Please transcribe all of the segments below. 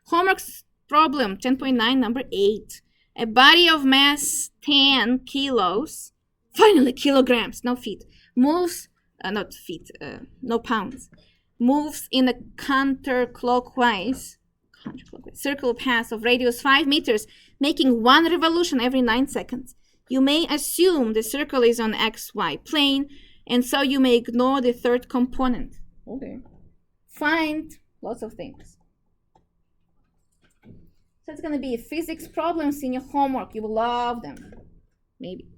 Homework problem 10.9, number 8. A body of mass 10 kilos, finally kilograms, no feet, moves, not feet, no pounds, moves in a counterclockwise circle path of radius 5 meters, making 1 revolution every 9 seconds. You may assume the circle is on XY plane, and so you may ignore the third component. Okay. Find lots of things. So it's going to be physics problems in your homework. You will love them. Maybe.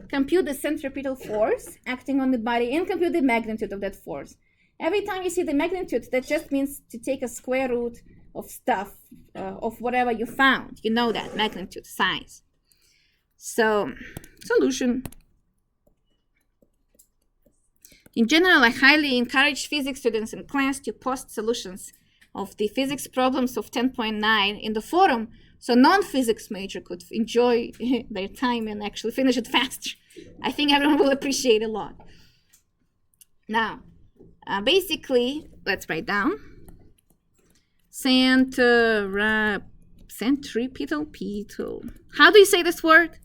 Compute the centripetal force acting on the body and compute the magnitude of that force. Every time you see the magnitude, that just means to take a square root of stuff, of whatever you found. You know that, magnitude, size. So, solution. In general, I highly encourage physics students in class to post solutions of the physics problems of 10.9 in the forum, so non-physics major could enjoy their time and actually finish it faster. I think everyone will appreciate it a lot. Now, basically, let's write down. Centripetal. How do you say this word?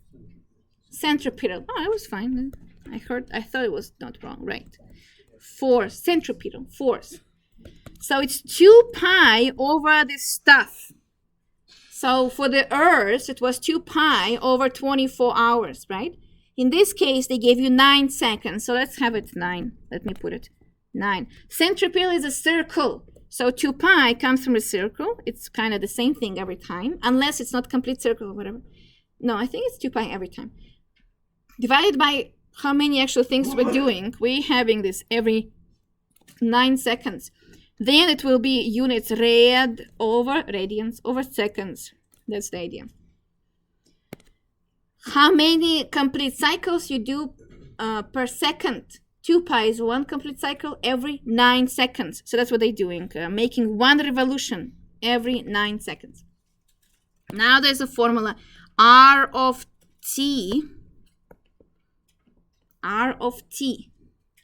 Centripetal. Oh, it was fine. I thought it was not wrong, right? Force, centripetal, force. So it's 2 pi over this stuff. So for the Earth, it was 2 pi over 24 hours, right? In this case, they gave you 9 seconds. So let's have it 9. Let me put it 9. Centripetal is a circle. So 2 pi comes from a circle. It's kind of the same thing every time, unless it's not complete circle or whatever. No, I think it's 2 pi every time. Divided by how many actual things we're doing. We're having this every 9 seconds. Then it will be units radians over seconds. That's the idea. How many complete cycles you do per second? 2 pi is 1 complete cycle every 9 seconds. So that's what they're doing, making 1 revolution every 9 seconds. Now there's a formula. R of t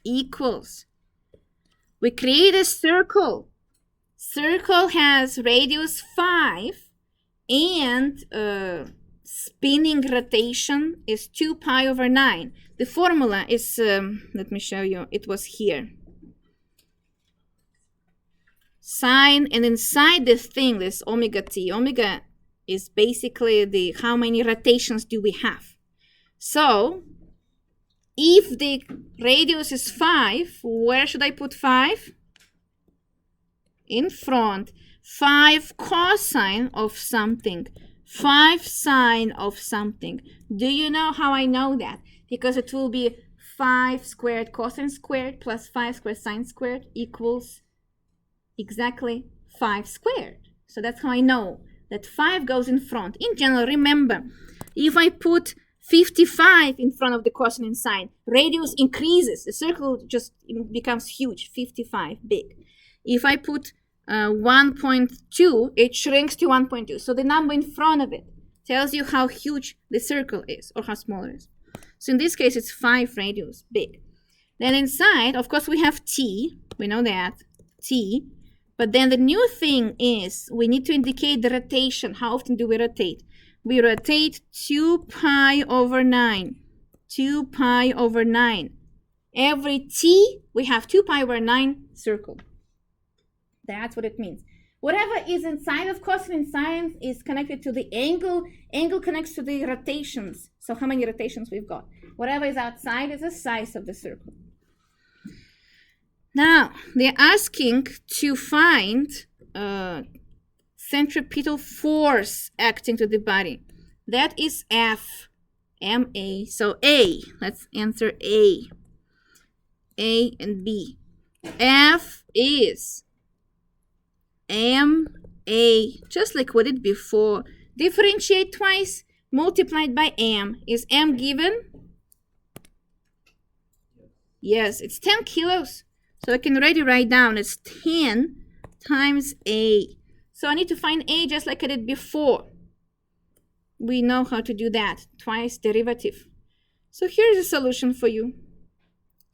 equals, we create a circle. Circle has radius 5 and spinning rotation is 2 pi over 9. The formula is, let me show you, it was here. Sine, and inside this thing, this omega t, omega is basically the how many rotations do we have. So, if the radius is 5, where should I put 5? In front. 5 cosine of something. 5 sine of something. Do you know how I know that? Because it will be 5 squared cosine squared plus 5 squared sine squared equals exactly 5 squared. So that's how I know that 5 goes in front. In general, remember, if I put 55 in front of the cosine and sine, radius increases. The circle just becomes huge, 55, big. If I put 1.2, it shrinks to 1.2. So the number in front of it tells you how huge the circle is or how small it is. So in this case, it's 5 radius, big. Then inside, of course, we have t. We know that, t. But then the new thing is we need to indicate the rotation. How often do we rotate? We rotate 2 pi over 9. 2 pi over 9. Every t, we have 2 pi over 9 circle. That's what it means. Whatever is inside of cosine and sine is connected to the angle. Angle connects to the rotations. So how many rotations we've got? Whatever is outside is the size of the circle. Now, they're asking to find centripetal force acting to the body. That is F, M-A. So A, let's answer A. A and B. F is M-A, just like we did before. Differentiate twice, multiplied by M. Is M given? Yes, it's 10 kilos. So I can already write down it's 10 times A. So I need to find A just like I did before. We know how to do that, twice derivative. So here's a solution for you.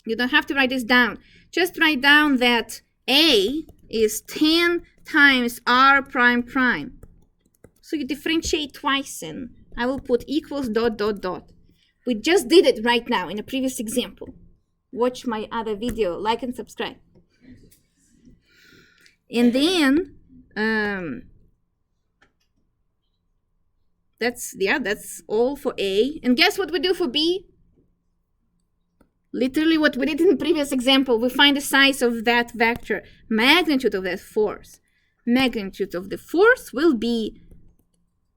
You don't have to write this down. Just write down that A is 10 times r prime prime. So you differentiate twice, and I will put equals dot dot dot. We just did it right now in a previous example. Watch my other video, like and subscribe. And then that's all for A. And guess what we do for B? Literally what we did in the previous example. We find the size of that vector, magnitude of that force. Magnitude of the force will be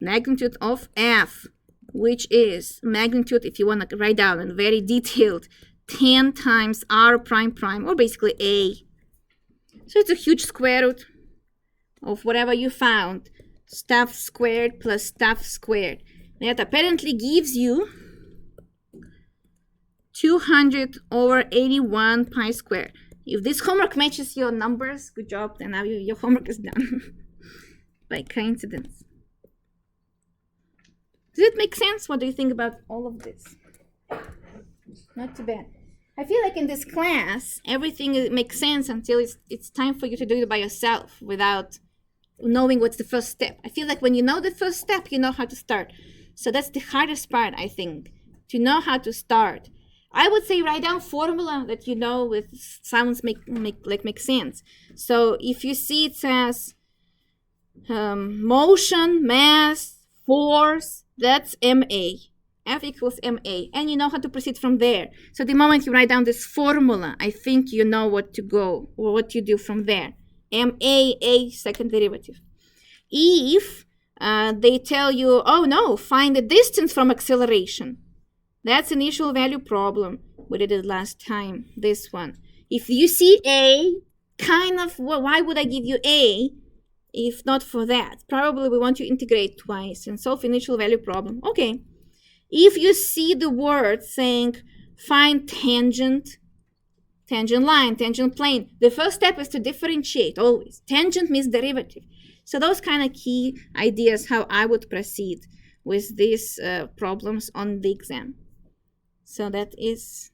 magnitude of F, which is magnitude, if you want to write down in very detailed, 10 times r prime prime, or basically A. So it's a huge square root of whatever you found. Stuff squared plus stuff squared. That apparently gives you 200 over 81 pi squared. If this homework matches your numbers, good job, then now your homework is done. By coincidence. Does it make sense? What do you think about all of this? Not too bad. I feel like in this class, everything makes sense until it's time for you to do it by yourself without knowing what's the first step. I feel like when you know the first step, you know how to start. So that's the hardest part, I think, to know how to start. I would say write down formula that you know with sounds make sense. So if you see it says motion, mass, force, that's MA. F equals MA. And you know how to proceed from there. So the moment you write down this formula, I think you know what to go or what you do from there. MA, A, second derivative. If they tell you, oh no, find the distance from acceleration. That's initial value problem. We did it last time, this one. If you see A, kind of, well, why would I give you A if not for that? Probably we want to integrate twice and solve initial value problem. Okay. If you see the word saying find tangent line, tangent plane, the first step is to differentiate always. Tangent means derivative. So those kind of key ideas how I would proceed with these problems on the exam. So that is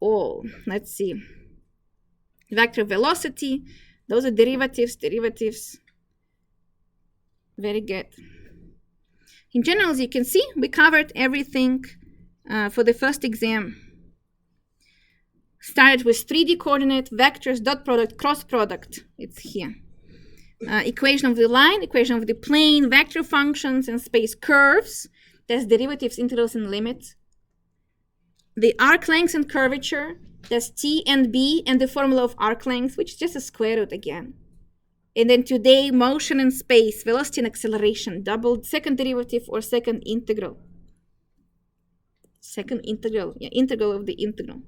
all. Let's see. Vector velocity. Those are derivatives. Very good. In general, as you can see, we covered everything for the first exam. Started with 3D coordinate, vectors, dot product, cross product. It's here. Equation of the line, equation of the plane, vector functions, and space curves. That's derivatives, integrals, and limits. The arc length and curvature. That's T and B, and the formula of arc length, which is just a square root again. And then today, motion and space, velocity and acceleration, double second derivative or second integral. Second integral, yeah, integral of the integral.